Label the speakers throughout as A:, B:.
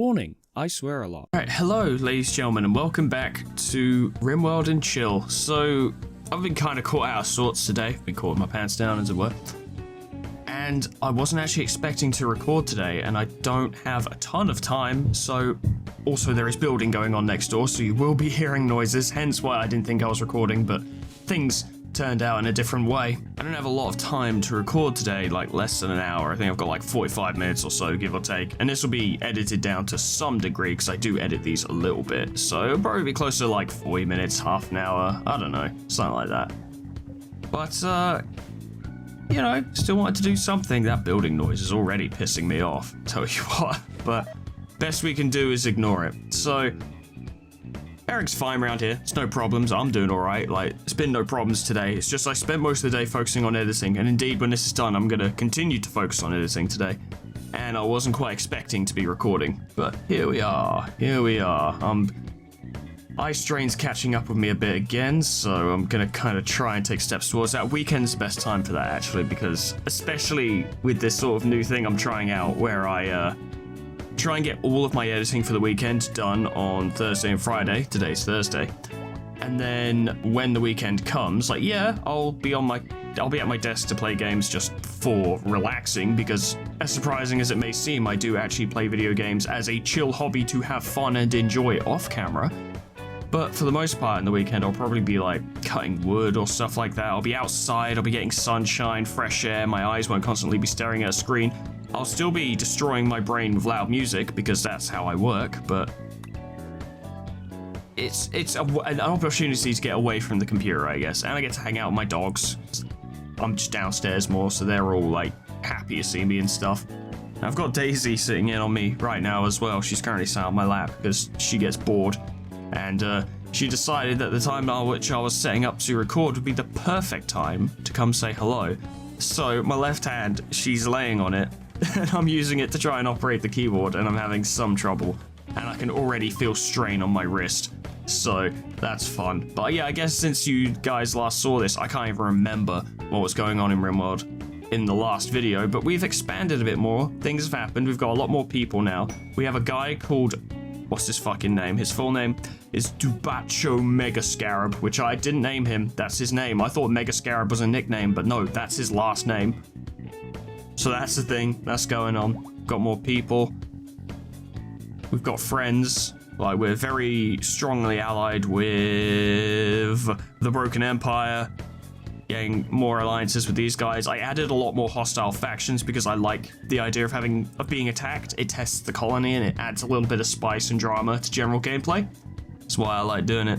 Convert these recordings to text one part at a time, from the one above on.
A: Warning, I swear a lot.
B: Alright, hello ladies and gentlemen, and welcome back to RimWorld and Chill. So, I've been kind of caught out of sorts today. Been caught with my pants down, as it were. And I wasn't actually expecting to record today, and I don't have a ton of time, so... Also, there is building going on next door, so you will be hearing noises, hence why I didn't think I was recording, but things turned out in a different way. I don't have a lot of time to record today, like less than an hour. I think I've got like 45 minutes or so, give or take. And this will be edited down to some degree, because I do edit these a little bit. So it'll probably be closer to like 40 minutes, half an hour, I don't know, something like that. But, you know, still wanted to do something. That building noise is already pissing me off, tell you what. But best we can do is ignore it. So, Eric's fine around here. It's no problems. I'm doing all right. Like, it's been no problems today. It's just I spent most of the day focusing on editing. And indeed, when this is done, I'm going to continue to focus on editing today. And I wasn't quite expecting to be recording. But here we are. Here we are. Eye strain's catching up with me a bit again, so I'm going to kind of try and take steps towards that. Weekend's the best time for that, actually, because especially with this sort of new thing I'm trying out where I, try and get all of my editing for the weekend done on Thursday and Friday. Today's Thursday. And then when the weekend comes, like, yeah, I'll be at my desk to play games just for relaxing, because as surprising as it may seem, I do actually play video games as a chill hobby to have fun and enjoy off camera. But for the most part in the weekend, I'll probably be like cutting wood or stuff like that. I'll be outside, I'll be getting sunshine, fresh air, my eyes won't constantly be staring at a screen. I'll still be destroying my brain with loud music because that's how I work, but it's an opportunity to get away from the computer, I guess. And I get to hang out with my dogs. I'm just downstairs more, so they're all like happy to see me and stuff. And I've got Daisy sitting in on me right now as well. She's currently sat on my lap because she gets bored. And she decided that the time at which I was setting up to record would be the perfect time to come say hello. So my left hand, she's laying on it, and I'm using it to try and operate the keyboard, and I'm having some trouble. And I can already feel strain on my wrist. So that's fun. But yeah, I guess since you guys last saw this, I can't even remember what was going on in RimWorld in the last video, but we've expanded a bit more. Things have happened. We've got a lot more people now. We have a guy called... What's his fucking name? His full name is Dubacho Mega Scarab, which I didn't name him. That's his name. I thought Mega Scarab was a nickname, but no, that's his last name. So that's the thing. That's going on. Got more people. We've got friends. Like, we're very strongly allied with the Broken Empire. Getting more alliances with these guys. I added a lot more hostile factions because I like the idea of being attacked. It tests the colony and it adds a little bit of spice and drama to general gameplay. That's why I like doing it.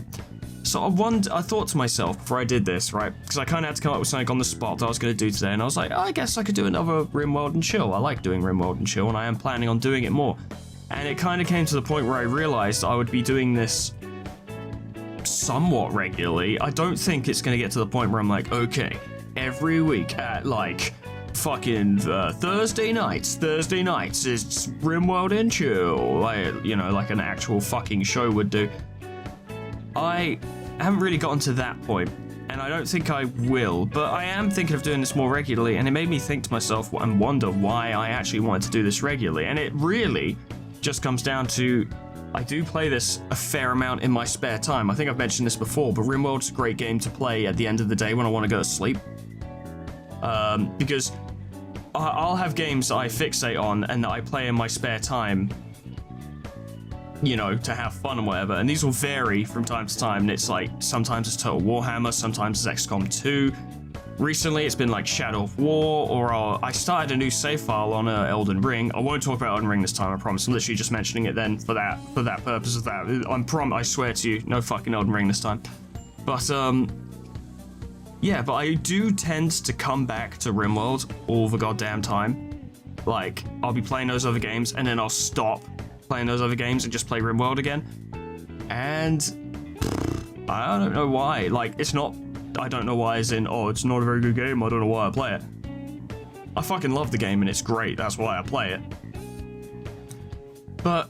B: So I thought to myself before I did this, right? Because I kind of had to come up with something on the spot that I was going to do today, and I was like, oh, I guess I could do another RimWorld and Chill. I like doing RimWorld and Chill, and I am planning on doing it more. And it kind of came to the point where I realized I would be doing this somewhat regularly. I don't think it's going to get to the point where I'm like, okay, every week at like fucking Thursday nights it's RimWorld and Chill, like, you know, like an actual fucking show would do. I haven't really gotten to that point, and I don't think I will, but I am thinking of doing this more regularly, and it made me think to myself and wonder why I actually wanted to do this regularly. And it really just comes down to, I do play this a fair amount in my spare time. I think I've mentioned this before, but RimWorld's a great game to play at the end of the day when I want to go to sleep. Because I'll have games that I fixate on and that I play in my spare time, you know, to have fun and whatever. And these will vary from time to time. And it's like, sometimes it's Total Warhammer, sometimes it's XCOM 2. Recently, it's been like Shadow of War, or I started a new save file on Elden Ring. I won't talk about Elden Ring this time, I promise. I'm literally just mentioning it then for that purpose of that. I swear to you, no fucking Elden Ring this time. But, yeah, but I do tend to come back to RimWorld all the goddamn time. Like, I'll be playing those other games, and then I'll stop playing those other games and just play RimWorld again. And I don't know why. Like, it's not... I don't know why as in, oh, it's not a very good game, I don't know why I play it. I fucking love the game and it's great, that's why I play it. But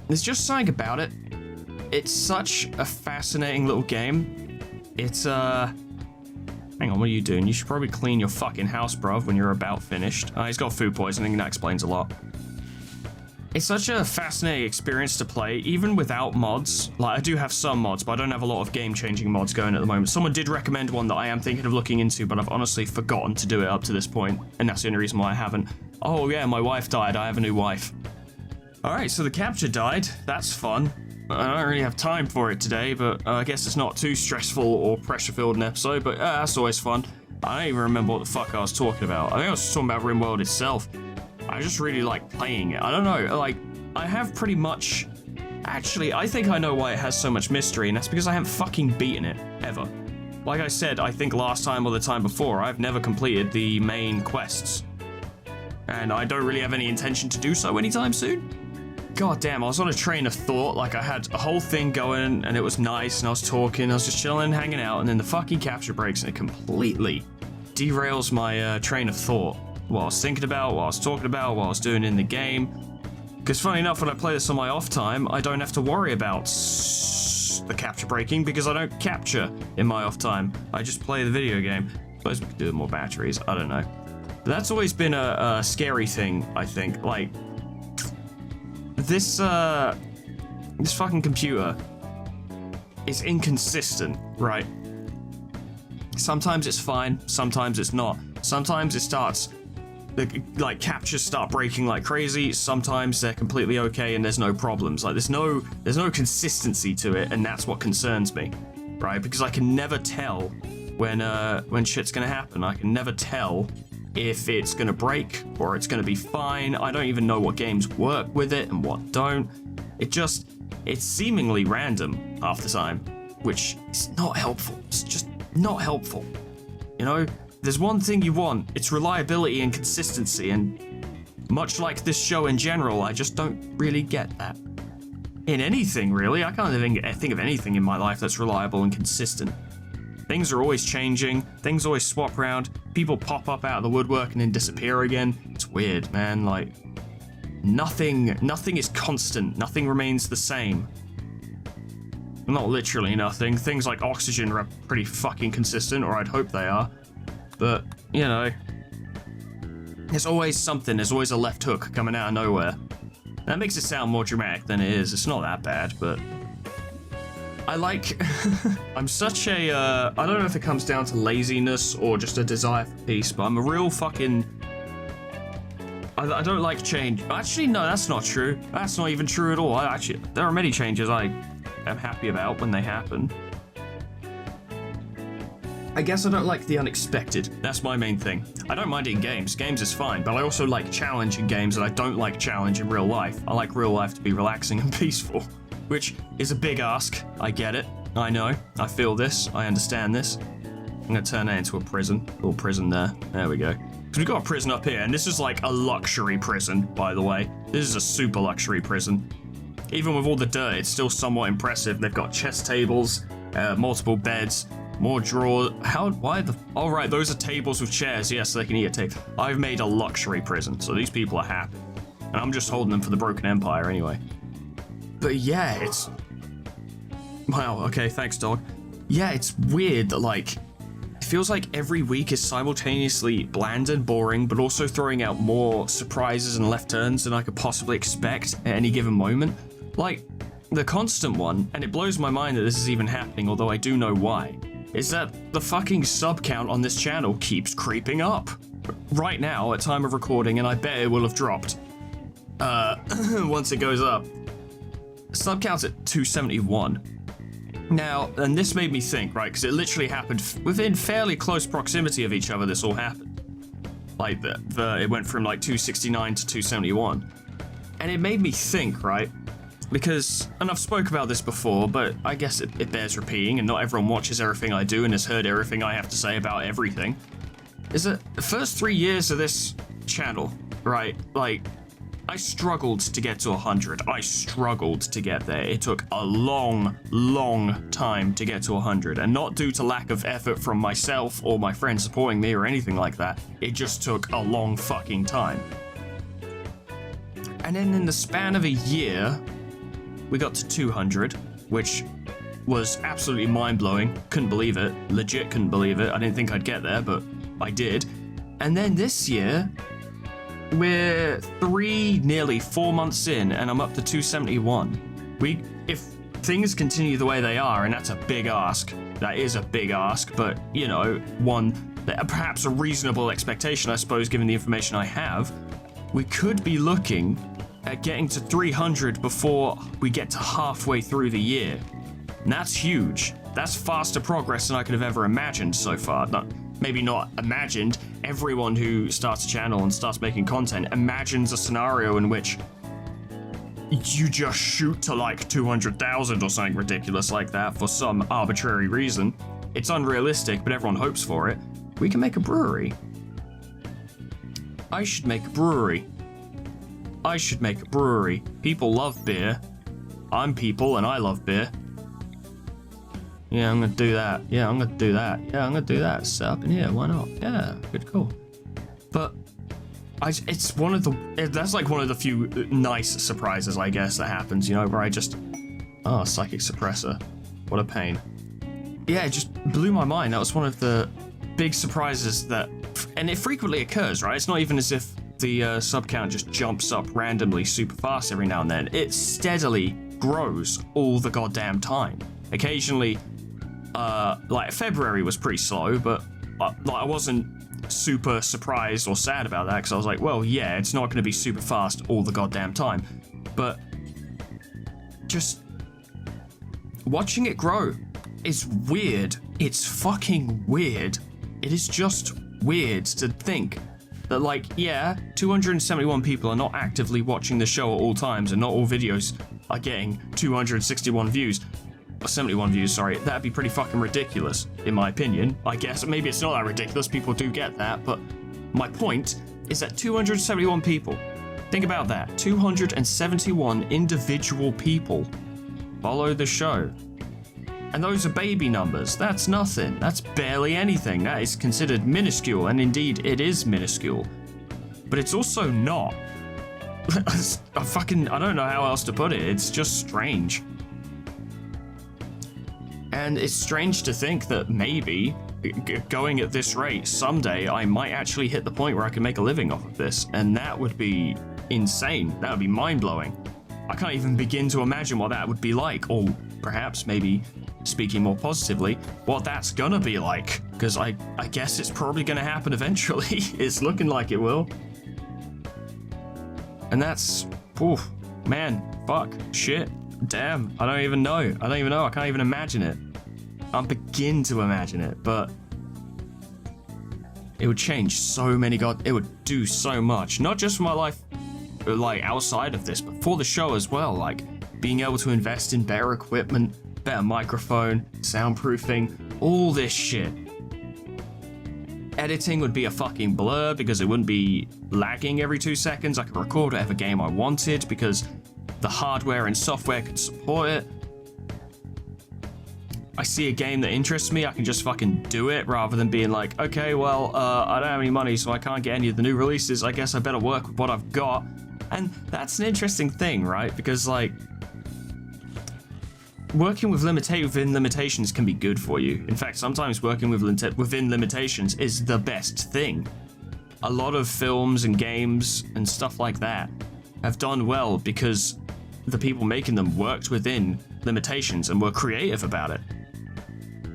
B: there's just something about it. It's such a fascinating little game. It's, hang on, what are you doing? You should probably clean your fucking house, bruv, when you're about finished. He's got food poisoning, that explains a lot. It's such a fascinating experience to play, even without mods. Like, I do have some mods, but I don't have a lot of game-changing mods going at the moment. Someone did recommend one that I am thinking of looking into, but I've honestly forgotten to do it up to this point, and that's the only reason why I haven't. Oh yeah, my wife died. I have a new wife. Alright, so the capture died. That's fun. I don't really have time for it today, but I guess it's not too stressful or pressure-filled an episode, but that's always fun. I don't even remember what the fuck I was talking about. I think I was talking about RimWorld itself. I just really like playing it. I don't know, like, I have pretty much... Actually, I think I know why it has so much mystery, and that's because I haven't fucking beaten it, ever. Like I said, I think last time or the time before, I've never completed the main quests. And I don't really have any intention to do so anytime soon. God damn, I was on a train of thought, like I had a whole thing going, and it was nice, and I was talking, I was just chilling, hanging out, and then the fucking capture breaks, and it completely derails my train of thought. What I was thinking about, what I was talking about, what I was doing in the game. Because funny enough, when I play this on my off time, I don't have to worry about the capture breaking because I don't capture in my off time. I just play the video game. Suppose we could do with more batteries, I don't know. But that's always been a scary thing, I think. Like, this fucking computer is inconsistent, right? Sometimes it's fine, sometimes it's not. Sometimes it starts... like captures start breaking like crazy. Sometimes they're completely okay and there's no problems. Like there's no consistency to it, and that's what concerns me, right? Because I can never tell when shit's gonna happen. I can never tell if it's gonna break or it's gonna be fine. I don't even know what games work with it and what don't. It's seemingly random half the time, which is not helpful. It's just not helpful, you know? There's one thing you want, it's reliability and consistency, and much like this show in general, I just don't really get that. In anything, really. I can't even think of anything in my life that's reliable and consistent. Things are always changing, things always swap around, people pop up out of the woodwork and then disappear again. It's weird, man, like, nothing is constant, nothing remains the same. Not literally nothing, things like oxygen are pretty fucking consistent, or I'd hope they are. But, you know, there's always something, there's always a left hook coming out of nowhere. That makes it sound more dramatic than it is. It's not that bad, but I like, I'm such a, I don't know if it comes down to laziness or just a desire for peace, but I'm a real fucking, I don't like change. Actually, no, that's not true. That's not even true at all. There are many changes I am happy about when they happen. I guess I don't like the unexpected. That's my main thing. I don't mind it in games. Games is fine, but I also like challenge in games, and I don't like challenge in real life. I like real life to be relaxing and peaceful, which is a big ask. I get it. I know. I feel this. I understand this. I'm gonna turn that into a prison. A little prison there. There we go. Because we've got a prison up here, and this is like a luxury prison, by the way. This is a super luxury prison. Even with all the dirt, it's still somewhat impressive. They've got chess tables, multiple beds, more drawers. Oh right, those are tables with chairs. Yes, they can eat a table. I've made a luxury prison, so these people are happy. And I'm just holding them for the Broken Empire anyway. But yeah, it's... Wow, okay, thanks, dog. Yeah, it's weird that, like, it feels like every week is simultaneously bland and boring, but also throwing out more surprises and left turns than I could possibly expect at any given moment. Like, the constant one, and it blows my mind that this is even happening, although I do know why, is that the fucking sub count on this channel keeps creeping up. Right now, at time of recording, and I bet it will have dropped. Once it goes up. Sub count's at 271. Now, and this made me think, right, because it literally happened within fairly close proximity of each other, this all happened. Like, it went from like 269 to 271. And it made me think, right, because, and I've spoke about this before, but I guess it bears repeating, and not everyone watches everything I do and has heard everything I have to say about everything, is that the first 3 years of this channel, right, like, I struggled to get to 100. I struggled to get there. It took a long, long time to get to 100, and not due to lack of effort from myself or my friends supporting me or anything like that. It just took a long fucking time. And then in the span of a year, we got to 200, which was absolutely mind-blowing. Couldn't believe it. Legit couldn't believe it. I didn't think I'd get there, but I did. And then this year, we're nearly 4 months in, and I'm up to 271. If things continue the way they are, and that's a big ask, that is a big ask, but, you know, one, perhaps a reasonable expectation, I suppose, given the information I have, we could be looking at getting to 300 before we get to halfway through the year. And that's huge. That's faster progress than I could have ever imagined so far. Maybe not imagined. Everyone who starts a channel and starts making content imagines a scenario in which you just shoot to like 200,000 or something ridiculous like that for some arbitrary reason. It's unrealistic, but everyone hopes for it. We can make a brewery. I should make a brewery. People love beer. I'm people and I love beer. Yeah, I'm gonna do that. Set up in here, why not? Yeah, good, cool. But that's like one of the few nice surprises, I guess, that happens, you know, where I just, psychic suppressor. What a pain. Yeah, it just blew my mind. That was one of the big surprises and it frequently occurs, right? It's not even as if the sub count just jumps up randomly super fast every now and then. It steadily grows all the goddamn time. Occasionally, like February was pretty slow, but I wasn't super surprised or sad about that because I was like, well, yeah, it's not going to be super fast all the goddamn time. But just watching it grow is weird. It's fucking weird. It is just weird to think that, like, yeah, 271 people are not actively watching the show at all times, and not all videos are getting 261 views. 71 views, sorry. That'd be pretty fucking ridiculous, in my opinion. I guess maybe it's not that ridiculous, people do get that, but my point is that 271 people, think about that, 271 individual people follow the show. And those are baby numbers. That's nothing. That's barely anything. That is considered minuscule, and indeed it is minuscule. But it's also not. I don't know how else to put it. It's just strange. And it's strange to think that maybe, going at this rate, someday I might actually hit the point where I can make a living off of this. And that would be insane. That would be mind-blowing. I can't even begin to imagine what that would be like. Or perhaps, maybe, speaking more positively, what that's gonna be like. Because I guess it's probably gonna happen eventually. It's looking like it will. And that's... oof, man, fuck, shit. Damn, I don't even know. I can't even imagine it. I'll begin to imagine it, but it would change so many it would do so much. Not just for my life, like, outside of this, but for the show as well. Like, being able to invest in better equipment, better microphone, soundproofing, all this shit. Editing would be a fucking blur because it wouldn't be lagging every 2 seconds. I could record whatever game I wanted because the hardware and software could support it. I see a game that interests me, I can just fucking do it rather than being like, okay, well, I don't have any money, so I can't get any of the new releases. I guess I better work with what I've got. And that's an interesting thing, right? Because, like, working with within limitations can be good for you. In fact, sometimes working within limitations is the best thing. A lot of films and games and stuff like that have done well because the people making them worked within limitations and were creative about it.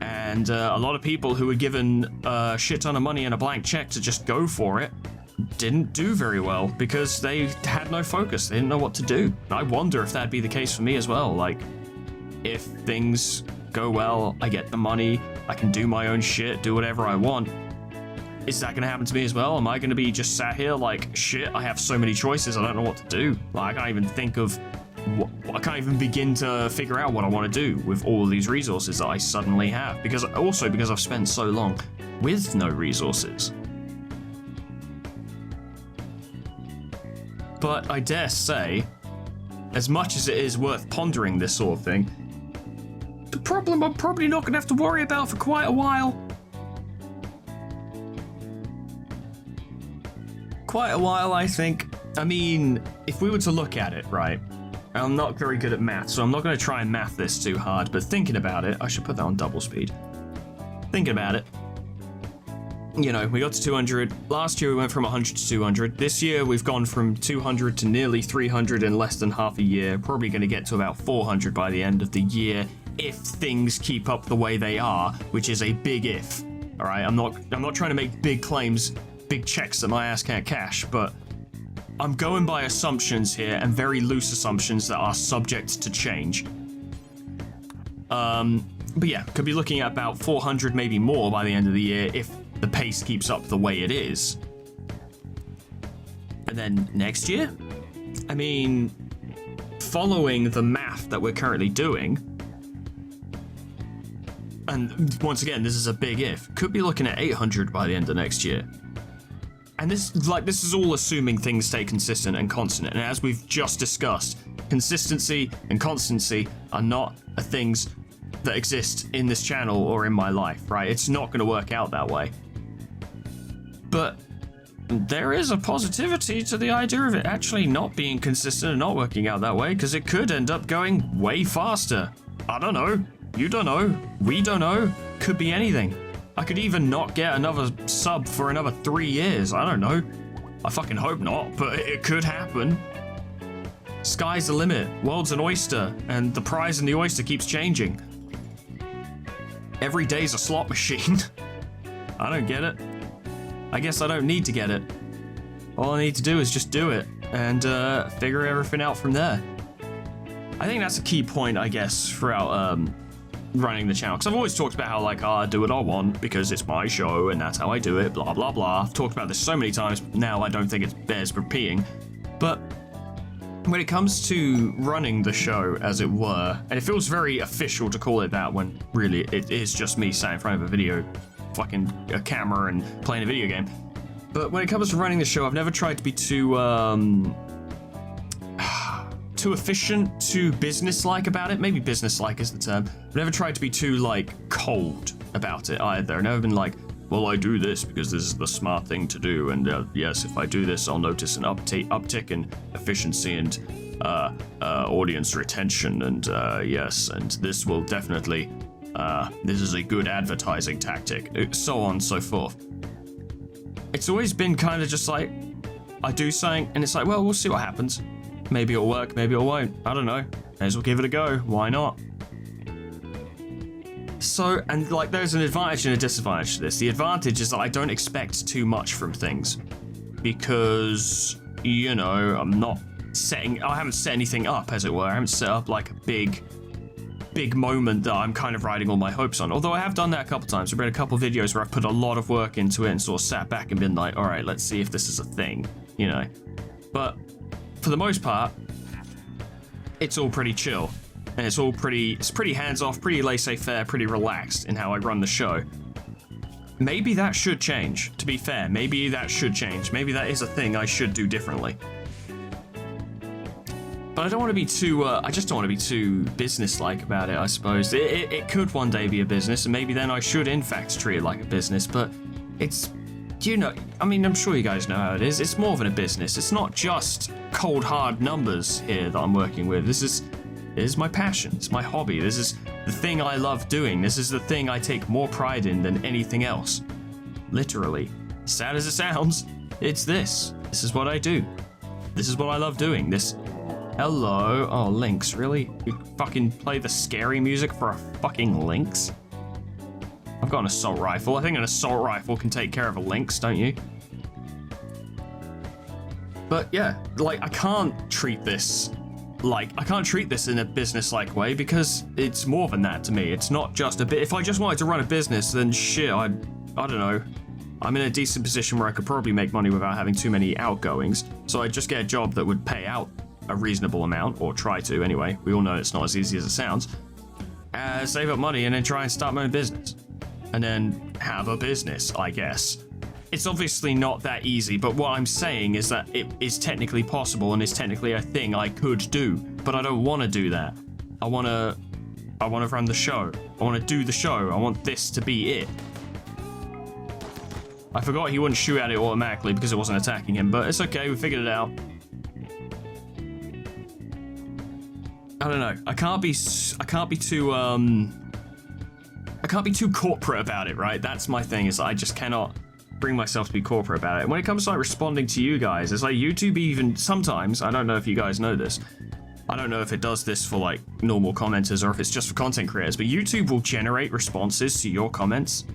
B: And a lot of people who were given a shit ton of money and a blank check to just go for it didn't do very well because they had no focus. They didn't know what to do. I wonder if that'd be the case for me as well. Like, if things go well, I get the money, I can do my own shit, do whatever I want. Is that gonna happen to me as well? Am I gonna be just sat here like, shit, I have so many choices, I don't know what to do. Like, I can't even think of I can't even begin to figure out what I want to do with all of these resources that I suddenly have. Because I've spent so long with no resources. But I dare say, as much as it is worth pondering this sort of thing, the problem I'm probably not going to have to worry about for quite a while. Quite a while, I think. I mean, if we were to look at it, right? I'm not very good at math, so I'm not going to try and math this too hard, but thinking about it, I should put that on double speed. Thinking about it, you know, we got to 200. Last year we went from 100 to 200. This year we've gone from 200 to nearly 300 in less than half a year. Probably going to get to about 400 by the end of the year if things keep up the way they are, which is a big if. All right, I'm not trying to make big claims, big checks that my ass can't cash, but I'm going by assumptions here, and very loose assumptions that are subject to change. But yeah, could be looking at about 400, maybe more by the end of the year if the pace keeps up the way it is. And then next year, I mean, following the math that we're currently doing, and once again, this is a big if, could be looking at 800 by the end of next year. And this is all assuming things stay consistent and constant. And as we've just discussed, consistency and constancy are not things that exist in this channel or in my life, right? It's not going to work out that way. But there is a positivity to the idea of it actually not being consistent and not working out that way, because it could end up going way faster. I don't know. You don't know. We don't know. Could be anything. I could even not get another sub for another 3 years. I don't know. I fucking hope not, but it could happen. Sky's the limit. World's an oyster, and the prize in the oyster keeps changing. Every day's a slot machine. I don't get it. I guess I don't need to get it. All I need to do is just do it and figure everything out from there. I think that's a key point, I guess, throughout running the channel. Because I've always talked about how, like, I do what I want because it's my show and that's how I do it, blah, blah, blah. I've talked about this so many times now I don't think it bears repeating. But when it comes to running the show, as it were, and it feels very official to call it that when really it is just me sat in front of a video, fucking a camera and playing a video game. But when it comes to running the show, I've never tried to be too efficient, too business-like about it. Maybe business-like is the term. I've never tried to be too, like, cold about it either. I've never been like, well, I do this because this is the smart thing to do, and yes, if I do this, I'll notice an uptick in efficiency and audience retention, and yes, and this will definitely, this is a good advertising tactic, so on and so forth. It's always been kind of just like, I do something, and it's like, well, we'll see what happens. Maybe it'll work, maybe it won't. I don't know. May as well give it a go. Why not? So, and like, there's an advantage and a disadvantage to this. The advantage is that I don't expect too much from things because, you know, I haven't set anything up, as it were. I haven't set up like a big moment that I'm kind of riding all my hopes on. Although I have done that a couple times. I've made a couple videos where I've put a lot of work into it and sort of sat back and been like, all right, let's see if this is a thing, you know. But for the most part, it's all pretty chill. And it's pretty hands-off, pretty laissez-faire, pretty relaxed in how I run the show. Maybe that should change, to be fair. Maybe that should change. Maybe that is a thing I should do differently. But I don't want to be too, I just don't want to be too business-like about it, I suppose. It could one day be a business, and maybe then I should, in fact, treat it like a business, but it's, you know, I mean, I'm sure you guys know how it is. It's more than a business. It's not just cold, hard numbers here that I'm working with. This is my passion. It's my hobby. This is the thing I love doing. This is the thing I take more pride in than anything else. Literally. Sad as it sounds, it's this. This is what I do. This is what I love doing. This. Hello. Oh, Lynx, really? You fucking play the scary music for a fucking Lynx? I've got an assault rifle. I think an assault rifle can take care of a Lynx, don't you? But yeah, like, I can't treat this in a business-like way because it's more than that to me. It's not just a bit. If I just wanted to run a business, then shit, I don't know. I'm in a decent position where I could probably make money without having too many outgoings. So I'd just get a job that would pay out a reasonable amount, or try to anyway. We all know it's not as easy as it sounds. Save up money and then try and start my own business. And then have a business, I guess. It's obviously not that easy, but what I'm saying is that it is technically possible and is technically a thing I could do, but I don't want to do that. I want to run the show. I want to do the show. I want this to be it. I forgot he wouldn't shoot at it automatically because it wasn't attacking him, but it's okay, we figured it out. I don't know. I can't be too corporate about it, right? That's my thing, is I just cannot bring myself to be corporate about it. When it comes to like responding to you guys, it's like YouTube even sometimes, I don't know if you guys know this, I don't know if it does this for like normal commenters or if it's just for content creators, but YouTube will generate responses to your comments.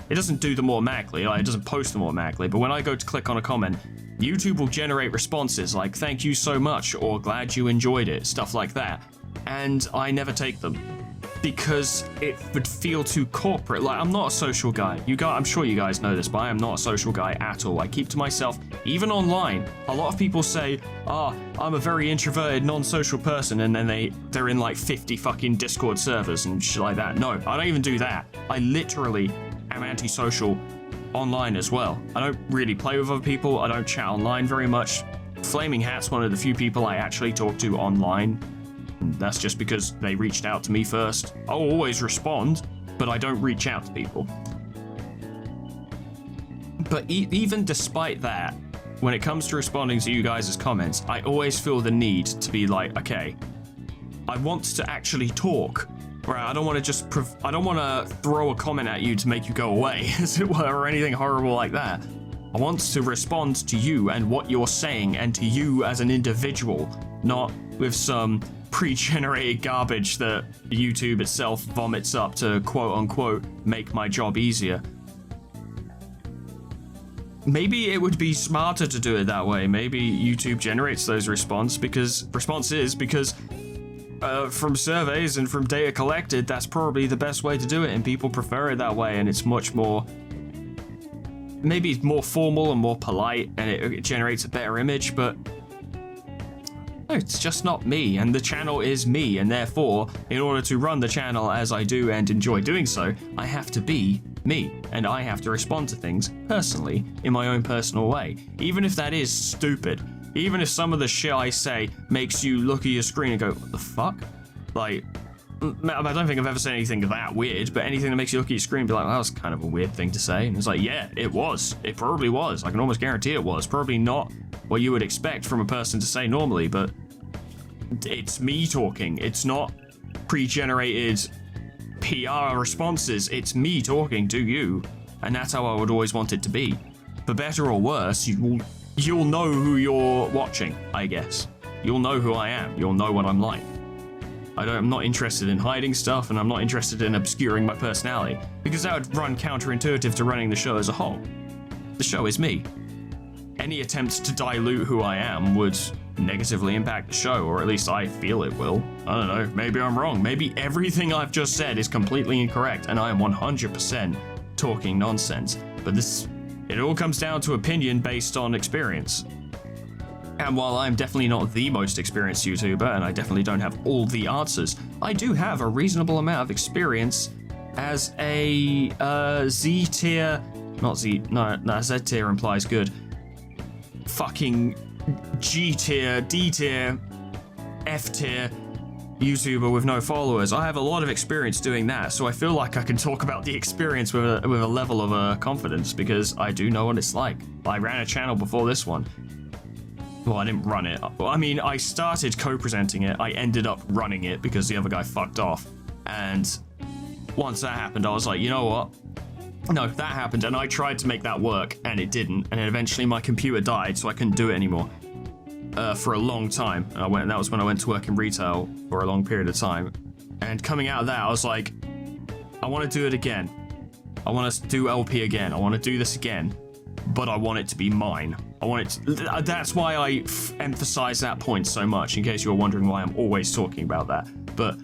B: It doesn't do them automatically, like it doesn't post them automatically, but when I go to click on a comment, YouTube will generate responses like thank you so much or glad you enjoyed it, stuff like that. And I never take them because it would feel too corporate. Like, I'm not a social guy. I'm sure you guys know this, but I am not a social guy at all. I keep to myself, even online. A lot of people say, I'm a very introverted, non-social person, and then they're in like 50 fucking Discord servers and shit like that. No, I don't even do that. I literally am antisocial online as well. I don't really play with other people. I don't chat online very much. Flaming Hat's one of the few people I actually talk to online. That's just because they reached out to me first. I'll always respond, but I don't reach out to people. But even despite that, when it comes to responding to you guys' comments, I always feel the need to be like, okay, I want to actually talk. Right, I don't want to throw a comment at you to make you go away, as it were, or anything horrible like that. I want to respond to you and what you're saying and to you as an individual, not with some pre-generated garbage that YouTube itself vomits up to quote-unquote make my job easier. Maybe it would be smarter to do it that way. Maybe YouTube generates those responses because from surveys and from data collected, that's probably the best way to do it, and people prefer it that way, and it's much more, maybe it's more formal and more polite, and it generates a better image, but no, it's just not me, and the channel is me, and therefore, in order to run the channel as I do and enjoy doing so, I have to be me, and I have to respond to things personally, in my own personal way, even if that is stupid. Even if some of the shit I say makes you look at your screen and go, what the fuck? Like, I don't think I've ever said anything that weird, but anything that makes you look at your screen and be like, well, that was kind of a weird thing to say. And it's like, yeah, it was. It probably was. I can almost guarantee it was. Probably not what you would expect from a person to say normally, but it's me talking. It's not pre-generated PR responses. It's me talking to you. And that's how I would always want it to be. For better or worse, you'll know who you're watching, I guess. You'll know who I am. You'll know what I'm like. I'm not interested in hiding stuff, and I'm not interested in obscuring my personality, because that would run counterintuitive to running the show as a whole. The show is me. Any attempt to dilute who I am would negatively impact the show, or at least I feel it will. I don't know, maybe I'm wrong. Maybe everything I've just said is completely incorrect, and I am 100% talking nonsense. But it all comes down to opinion based on experience. And while I'm definitely not the most experienced YouTuber, and I definitely don't have all the answers, I do have a reasonable amount of experience as a Z-tier, Z-tier implies good, fucking G-tier, D-tier, F-tier YouTuber with no followers. I have a lot of experience doing that, so I feel like I can talk about the experience with a level of confidence, because I do know what it's like. I ran a channel before this one. Well, I didn't run it. I mean, I started co-presenting it. I ended up running it because the other guy fucked off. And once that happened, I was like, you know what? No, that happened, and I tried to make that work, and it didn't. And then eventually my computer died, so I couldn't do it anymore for a long time. And that was when I went to work in retail for a long period of time. And coming out of that, I was like, I want to do it again. I want to do LP again. I want to do this again. But I want it to be mine. That's why I emphasize that point so much, in case you're wondering why I'm always talking about that. But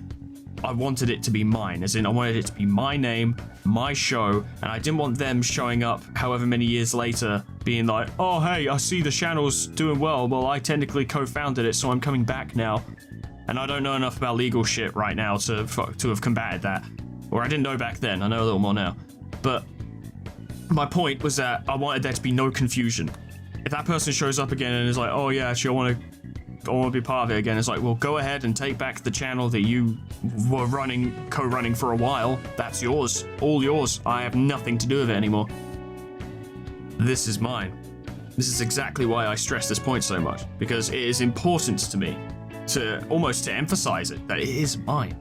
B: I wanted it to be mine, as in I wanted it to be my name, my show, and I didn't want them showing up however many years later being like, oh hey, I see the channel's doing well, I technically co-founded it, so I'm coming back now. And I don't know enough about legal shit right now to have combated that. Or I didn't know back then, I know a little more now. But my point was that I wanted there to be no confusion. If that person shows up again and is like, oh yeah, actually I want to be part of it again, it's like, well, go ahead and take back the channel that you were co-running for a while. That's yours, all yours. I have nothing to do with it anymore. This is mine. This is exactly why I stress this point so much, because it is important to me to almost to emphasize it, that it is mine.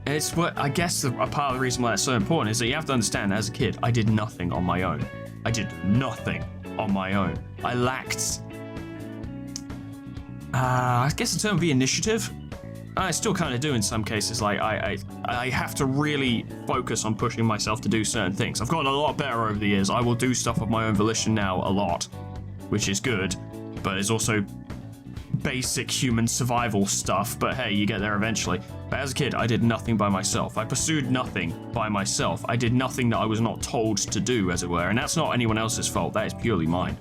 B: It's what I guess a part of the reason why it's so important is that you have to understand, as a kid, I did nothing on my own. I did nothing on my own. I lacked, I guess the term would be initiative. I still kind of do in some cases. Like I have to really focus on pushing myself to do certain things. I've gotten a lot better over the years. I will do stuff of my own volition now a lot, which is good, but it's also basic human survival stuff, but hey, you get there eventually. But as a kid, I did nothing by myself. I pursued nothing by myself. I did nothing that I was not told to do, as it were, and that's not anyone else's fault. That is purely mine.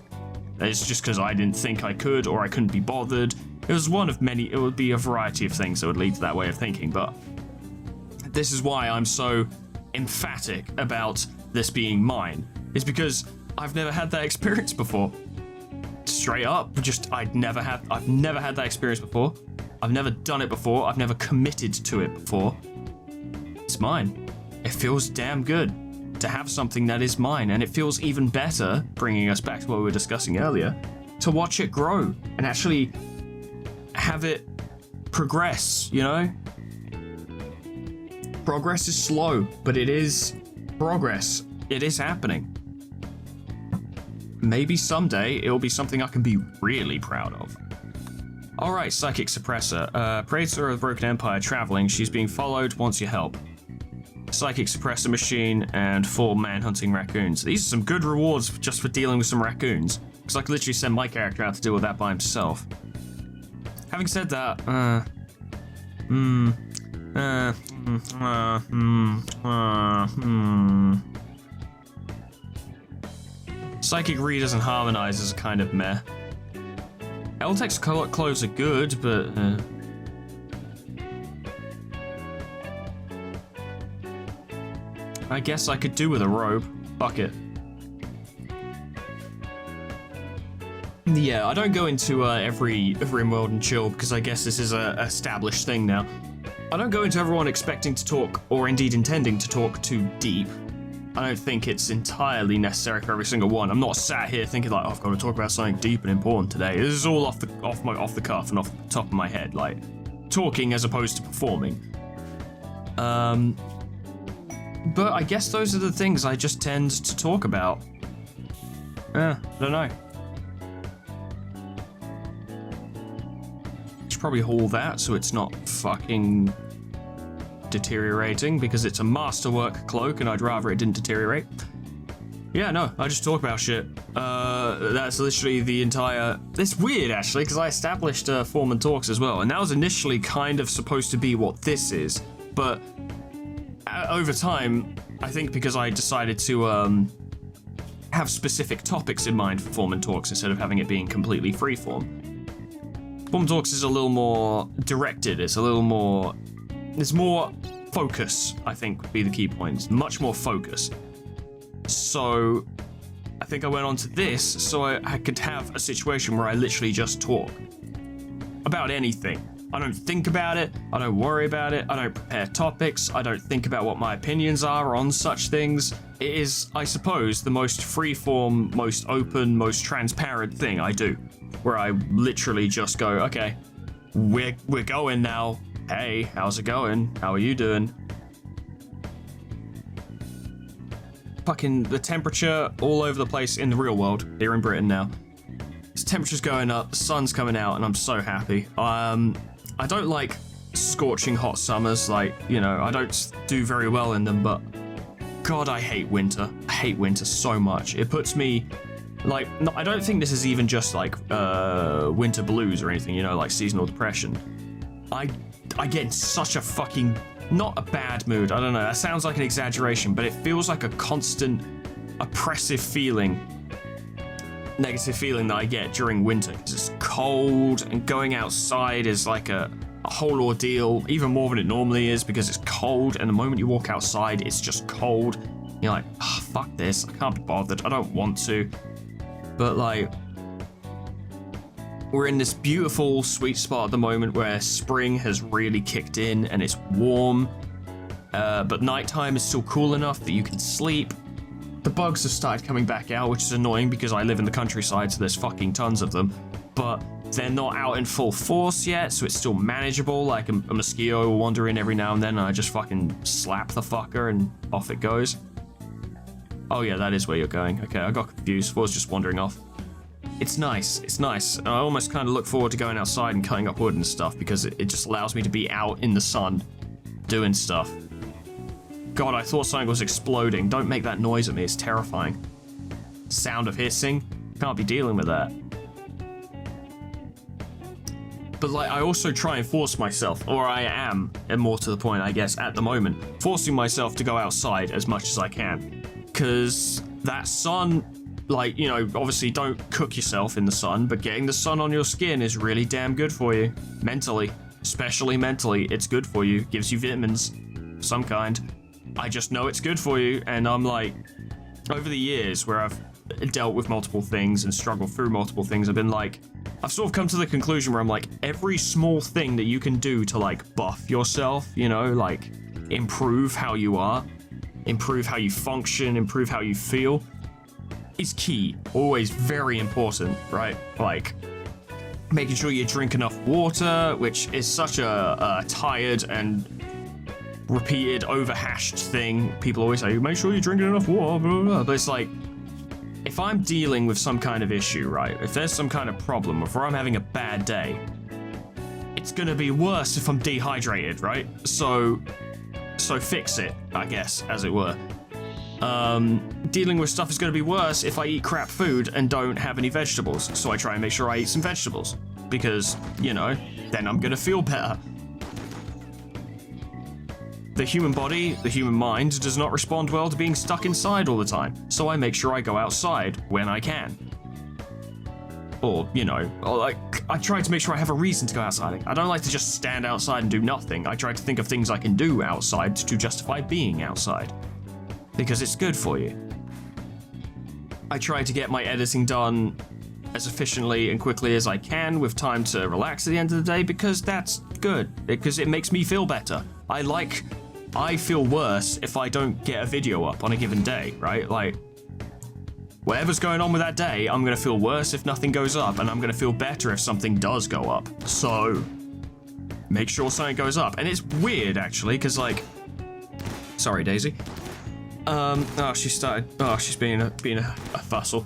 B: It's just because I didn't think I could, or I couldn't be bothered. It was one of many. It would be a variety of things that would lead to that way of thinking, but this is why I'm so emphatic about this being mine. It's because I've never had that experience before. Straight up, I've never had that experience before. I've never done it before. I've never committed to it before. It's mine. It feels damn good to have something that is mine, and it feels even better, bringing us back to what we were discussing earlier, to watch it grow and actually have it progress, you know? Progress is slow, but it is progress. It is happening. Maybe someday it'll be something I can be really proud of. Alright, Psychic Suppressor. Praetor of the Broken Empire traveling. She's being followed, wants your help. Psychic Suppressor Machine and 4 man-hunting raccoons. These are some good rewards just for dealing with some raccoons, because I could literally send my character out to deal with that by himself. Having said that, Psychic Readers and Harmonizers are kind of meh. L-Tech's clothes are good, but I guess I could do with a robe. Fuck it. Yeah, I don't go into every RimWorld and chill, because I guess this is a established thing now. I don't go into everyone expecting to talk, or indeed intending to talk, too deep. I don't think it's entirely necessary for every single one. I'm not sat here thinking like, oh, I've got to talk about something deep and important today. This is all off the cuff and off the top of my head, like talking as opposed to performing. But I guess those are the things I just tend to talk about. I don't know. Should probably haul that so it's not fucking deteriorating, because it's a masterwork cloak and I'd rather it didn't deteriorate. Yeah, no, I just talk about shit. That's literally the entire... It's weird, actually, because I established Foreman Talks as well, and that was initially kind of supposed to be what this is, but over time, I think because I decided to have specific topics in mind for Foreman Talks instead of having it being completely freeform. Foreman Talks is a little more directed, it's a little more... There's more focus, I think, would be the key point. It's much more focus. So I think I went on to this so I could have a situation where I literally just talk about anything. I don't think about it, I don't worry about it, I don't prepare topics, I don't think about what my opinions are on such things. It is, I suppose, the most freeform, most open, most transparent thing I do, where I literally just go, okay, we're going now. Hey, how's it going? How are you doing? Fucking the temperature all over the place in the real world, here in Britain now. The temperature's going up, the sun's coming out, and I'm so happy. I don't like scorching hot summers, like, you know, I don't do very well in them, but God, I hate winter. I hate winter so much. It puts me, like, no, I don't think this is even just like winter blues or anything, you know, like seasonal depression. I get in such a fucking, not a bad mood, I don't know, that sounds like an exaggeration, but it feels like a constant oppressive feeling, negative feeling that I get during winter, because it's cold, and going outside is like a whole ordeal, even more than it normally is, because it's cold, and the moment you walk outside, it's just cold. You're like, oh, fuck this, I can't be bothered, I don't want to. But like, we're in this beautiful sweet spot at the moment where spring has really kicked in and it's warm, but nighttime is still cool enough that you can sleep. The bugs have started coming back out, which is annoying because I live in the countryside, so there's fucking tons of them. But They're not out in full force yet, so it's still manageable. Like a mosquito will wander in every now and then, and I just fucking slap the fucker and off it goes. Oh yeah, that is where you're going. Okay, I got confused. I was just wandering off. It's nice. It's nice. I almost kind of look forward to going outside and cutting up wood and stuff because it just allows me to be out in the sun doing stuff. God, I thought something was exploding. Don't make that noise at me. It's terrifying. Sound of hissing. Can't be dealing with that. But like, I also try and force myself, or I am, and more to the point, I guess, at the moment, forcing myself to go outside as much as I can. Because that sun, like, you know, obviously don't cook yourself in the sun, but getting the sun on your skin is really damn good for you. Mentally. Especially mentally, it's good for you. Gives you vitamins of some kind. I just know it's good for you, and I'm like, over the years where I've dealt with multiple things and struggled through multiple things, I've been like, I've sort of come to the conclusion where I'm like, every small thing that you can do to like buff yourself, you know, like improve how you are, improve how you function, improve how you feel, is key. Always very important, right? Like making sure you drink enough water, which is such a tired and repeated, overhashed thing. People always say, make sure you're drinking enough water, blah, blah, blah. But it's like, if I'm dealing with some kind of issue, right? If there's some kind of problem, if I'm having a bad day, it's gonna be worse if I'm dehydrated, right? So fix it, I guess, as it were. Dealing with stuff is gonna be worse if I eat crap food and don't have any vegetables. So I try and make sure I eat some vegetables because, you know, then I'm gonna feel better. The human body, the human mind, does not respond well to being stuck inside all the time, so I make sure I go outside when I can. Or, you know, or like, I try to make sure I have a reason to go outside. I don't like to just stand outside and do nothing. I try to think of things I can do outside to justify being outside. Because it's good for you. I try to get my editing done as efficiently and quickly as I can with time to relax at the end of the day because that's good. Because it makes me feel better. I feel worse if I don't get a video up on a given day, right? Like, whatever's going on with that day, I'm gonna feel worse if nothing goes up, and I'm gonna feel better if something does go up. So, make sure something goes up. And it's weird, actually, because, like, sorry, Daisy. She's being a fussle.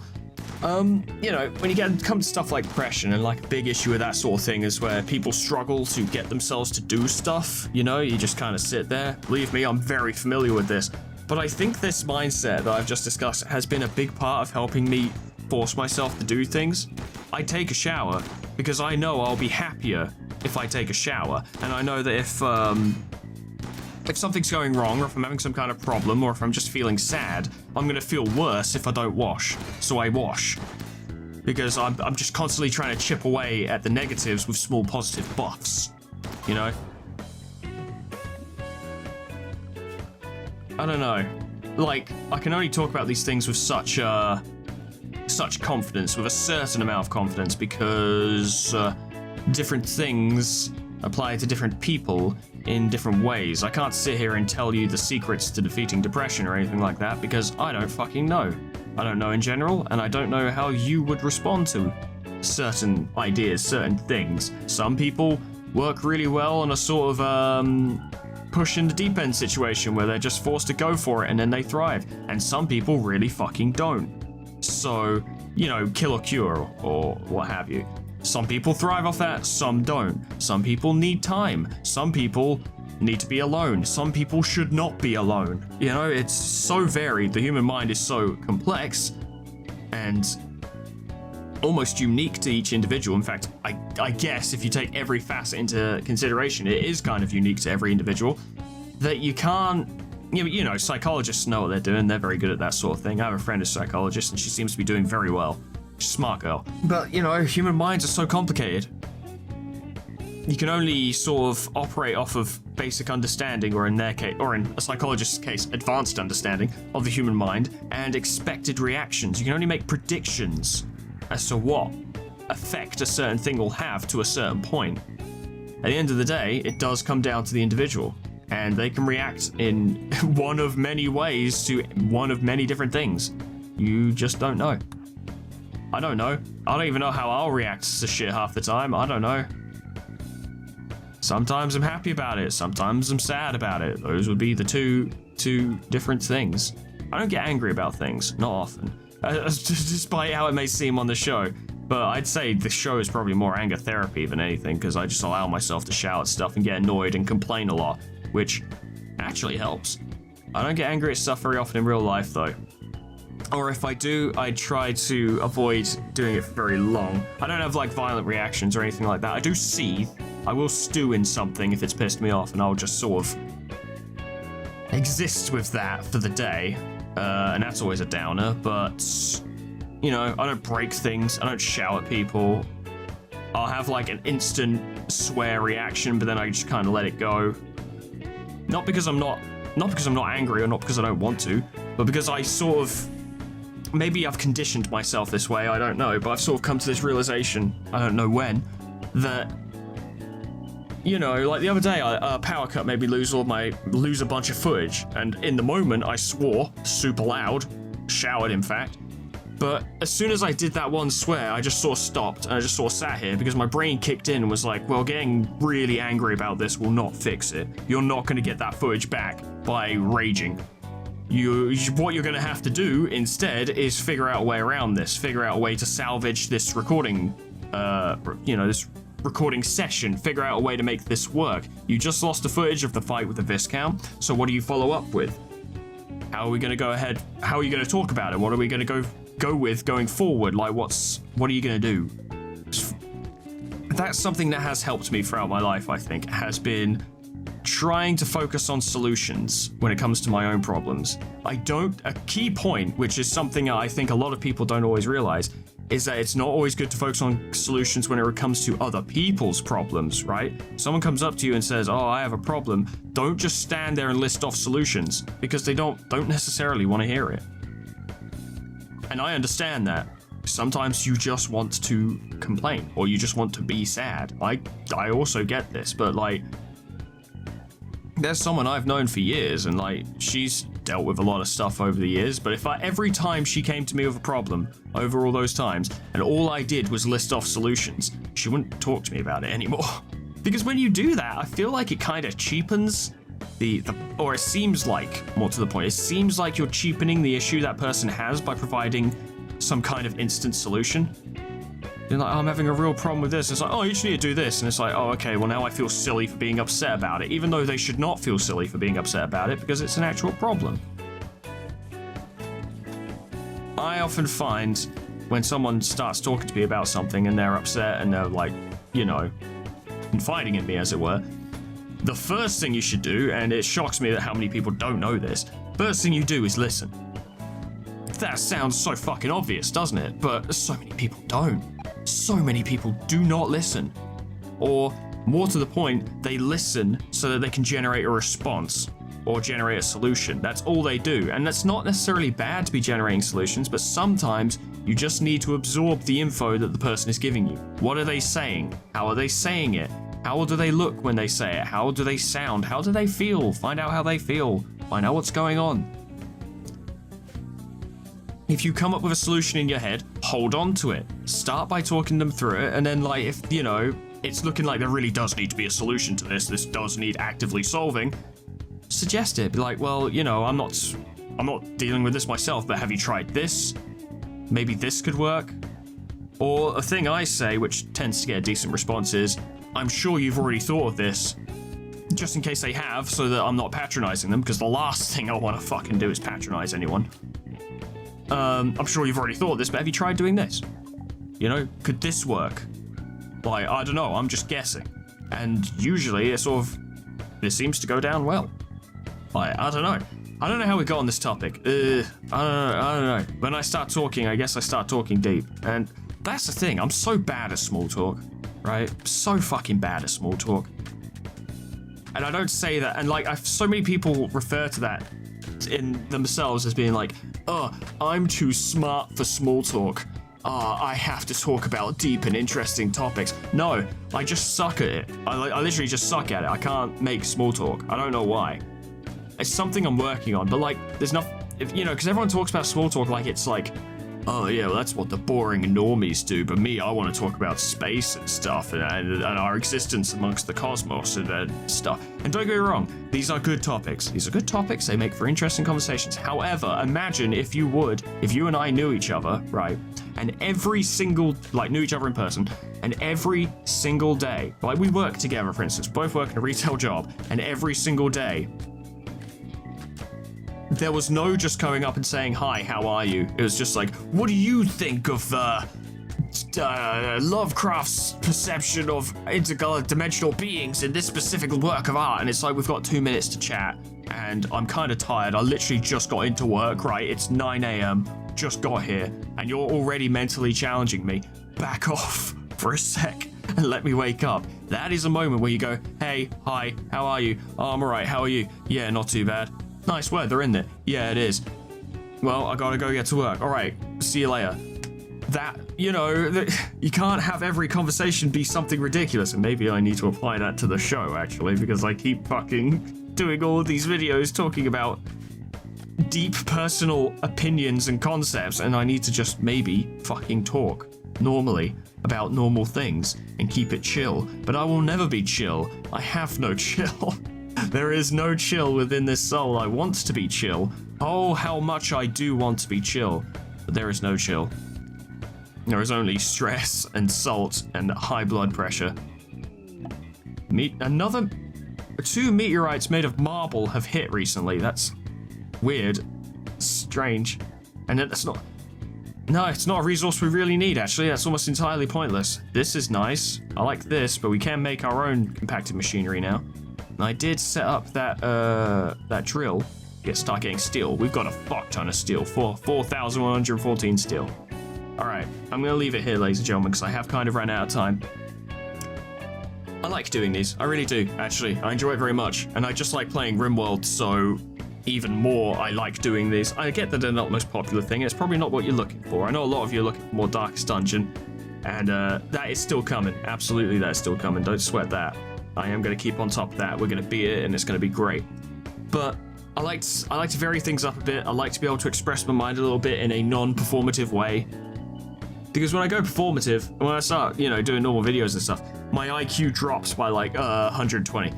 B: You know, when you come to stuff like depression, and like a big issue with that sort of thing is where people struggle to get themselves to do stuff, you know, you just kind of sit there. Believe me, I'm very familiar with this. But I think this mindset that I've just discussed has been a big part of helping me force myself to do things. I take a shower because I know I'll be happier if I take a shower. And I know that if something's going wrong, or if I'm having some kind of problem, or if I'm just feeling sad, I'm gonna feel worse if I don't wash. So I wash. Because I'm just constantly trying to chip away at the negatives with small positive buffs. You know? I don't know. Like, I can only talk about these things with such confidence, with a certain amount of confidence, because different things apply to different people in different ways. I can't sit here and tell you the secrets to defeating depression or anything like that because I don't fucking know. I don't know in general, and I don't know how you would respond to certain ideas, certain things. Some people work really well on a sort of push in the deep end situation where they're just forced to go for it and then they thrive. And some people really fucking don't. So, you know, kill or cure or what have you. Some people thrive off that, some don't. Some people need time. Some people need to be alone. Some people should not be alone. You know, it's so varied. The human mind is so complex and almost unique to each individual. In fact, I guess if you take every facet into consideration, it is kind of unique to every individual that you can't, you know, psychologists know what they're doing. They're very good at that sort of thing. I have a friend who's a psychologist and she seems to be doing very well. Smart girl. But, you know, human minds are so complicated. You can only sort of operate off of basic understanding, or in their case, or in a psychologist's case, advanced understanding of the human mind and expected reactions. You can only make predictions as to what effect a certain thing will have to a certain point. At the end of the day, it does come down to the individual, and they can react in one of many ways to one of many different things. You just don't know. I don't know. I don't even know how I'll react to shit half the time. I don't know. Sometimes I'm happy about it. Sometimes I'm sad about it. Those would be the two different things. I don't get angry about things, not often, despite how it may seem on the show. But I'd say the show is probably more anger therapy than anything, because I just allow myself to shout at stuff and get annoyed and complain a lot, which actually helps. I don't get angry at stuff very often in real life, though. Or if I do, I try to avoid doing it for very long. I don't have like violent reactions or anything like that. I do seethe. I will stew in something if it's pissed me off, and I'll just sort of exist with that for the day. And that's always a downer, but, you know, I don't break things. I don't shout at people. I'll have like an instant swear reaction, but then I just kind of let it go. Not because I'm not angry, or not because I don't want to, but because I sort of, maybe I've conditioned myself this way, I don't know, but I've sort of come to this realization, I don't know when, that, you know, like the other day, a power cut made me lose a bunch of footage, and in the moment, I swore super loud, shouted in fact, but as soon as I did that one swear, I just sort of stopped, and I just sort of sat here, because my brain kicked in and was like, well, getting really angry about this will not fix it. You're not going to get that footage back by raging. What you're going to have to do instead is figure out a way around this, figure out a way to salvage this recording, this recording session, figure out a way to make this work. You just lost the footage of the fight with the Viscount, so what do you follow up with? How are we going to go ahead? How are you going to talk about it? What are we going to go with going forward? Like, what are you going to do? That's something that has helped me throughout my life, I think, has been trying to focus on solutions when it comes to my own problems. A key point, which is something I think a lot of people don't always realize, is that it's not always good to focus on solutions when it comes to other people's problems, right? Someone comes up to you and says, oh, I have a problem. Don't just stand there and list off solutions, because they don't necessarily want to hear it. And I understand that. Sometimes you just want to complain, or you just want to be sad. I also get this, but like, there's someone I've known for years, and like, she's dealt with a lot of stuff over the years, but every time she came to me with a problem over all those times, and all I did was list off solutions, she wouldn't talk to me about it anymore. Because when you do that, I feel like it kind of cheapens or it seems like, more to the point, it seems like you're cheapening the issue that person has by providing some kind of instant solution. You're like, oh, I'm having a real problem with this. It's like, oh, you just need to do this. And it's like, oh, okay, well, now I feel silly for being upset about it, even though they should not feel silly for being upset about it, because it's an actual problem. I often find when someone starts talking to me about something and they're upset and they're like, you know, confiding in me, as it were, the first thing you should do, and it shocks me that how many people don't know this, first thing you do is listen. That sounds so fucking obvious, doesn't it? But so many people don't. So many people do not listen. Or, more to the point, they listen so that they can generate a response or generate a solution. That's all they do. And that's not necessarily bad to be generating solutions, but sometimes you just need to absorb the info that the person is giving you. What are they saying? How are they saying it? How do they look when they say it? How do they sound? How do they feel? Find out how they feel. Find out what's going on. If you come up with a solution in your head, hold on to it. Start by talking them through it, and then, like, if, you know, it's looking like there really does need to be a solution to this does need actively solving, suggest it. Be like, well, you know, I'm not dealing with this myself, but have you tried this? Maybe this could work. Or a thing I say, which tends to get a decent response, is, I'm sure you've already thought of this, just in case they have, so that I'm not patronizing them, because the last thing I want to fucking do is patronize anyone. I'm sure you've already thought of this, but have you tried doing this? You know, could this work? Like, I don't know, I'm just guessing. And usually it seems to go down well. Like, I don't know. I don't know how we got on this topic. I don't know. When I start talking, I guess I start talking deep. And that's the thing, I'm so bad at small talk, right? So fucking bad at small talk. And I don't say that, and like, so many people refer to that in themselves as being like, oh, I'm too smart for small talk. I have to talk about deep and interesting topics. No, I just suck at it. I literally just suck at it. I can't make small talk. I don't know why. It's something I'm working on, but like, there's nothing, you know, because everyone talks about small talk like it's like oh yeah, well that's what the boring normies do, but me, I want to talk about space and stuff, and our existence amongst the cosmos and stuff. And don't get me wrong, these are good topics. These are good topics, they make for interesting conversations. However, imagine if you and I knew each other, right? And every single, knew each other in person, and every single day, we work together, for instance, both work in a retail job, and every single day, there was no just coming up and saying, hi, how are you? It was just like, what do you think of Lovecraft's perception of interdimensional beings in this specific work of art? And it's like, we've got 2 minutes to chat, and I'm kind of tired. I literally just got into work, right? It's 9 a.m., just got here, and you're already mentally challenging me. Back off for a sec and let me wake up. That is a moment where you go, hey, hi, how are you? Oh, I'm alright, how are you? Yeah, not too bad. Nice weather, isn't it? Yeah, it is. Well, I gotta go get to work. All right, see you later. That, you can't have every conversation be something ridiculous. And maybe I need to apply that to the show, actually, because I keep fucking doing all of these videos talking about deep personal opinions and concepts, and I need to just maybe fucking talk normally about normal things and keep it chill. But I will never be chill. I have no chill. There is no chill within this soul. I want to be chill. Oh, how much I do want to be chill. But there is no chill. There is only stress and salt and high blood pressure. Another 2 meteorites made of marble have hit recently. That's weird. Strange. And that's not... No, it's not a resource we really need, actually. That's almost entirely pointless. This is nice. I like this, but we can make our own compacted machinery now. I did set up that drill. Start getting steel. We've got a fuck ton of steel. 4,114 steel. All right, I'm gonna leave it here, ladies and gentlemen, because I have kind of ran out of time. I like doing these. I really do, actually. I enjoy it very much, and I just like playing RimWorld, so even more I like doing these. I get that they're not the most popular thing. It's probably not what you're looking for. I know a lot of you are looking for more Darkest Dungeon, and that is still coming. Absolutely, that is still coming. Don't sweat that. I am going to keep on top of that. We're going to beat it, and it's going to be great. But I like to vary things up a bit. I like to be able to express my mind a little bit in a non-performative way. Because when I go performative, when I start, doing normal videos and stuff, my IQ drops by 120.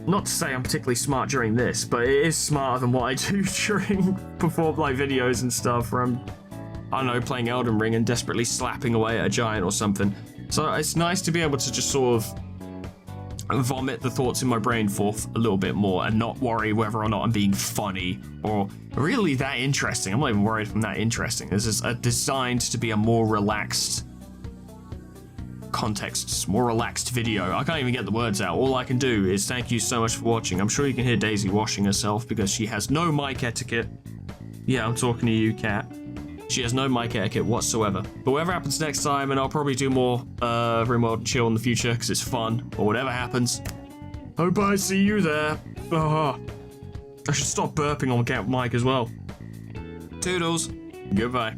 B: Not to say I'm particularly smart during this, but it is smarter than what I do during videos and stuff where I'm, I don't know, playing Elden Ring and desperately slapping away at a giant or something. So it's nice to be able to just sort of vomit the thoughts in my brain forth a little bit more and not worry whether or not I'm being funny or really that interesting. I'm not even worried if I'm that interesting. This is designed to be a more relaxed context, more relaxed video. I can't even get the words out. All I can do is thank you so much for watching. I'm sure you can hear Daisy washing herself because she has no mic etiquette. Yeah, I'm talking to you, cat. She has no mic etiquette whatsoever. But whatever happens next time, and I'll probably do more RimWorld and chill in the future because it's fun, or whatever happens. Hope I see you there. I should stop burping on cat mic as well. Toodles. Goodbye.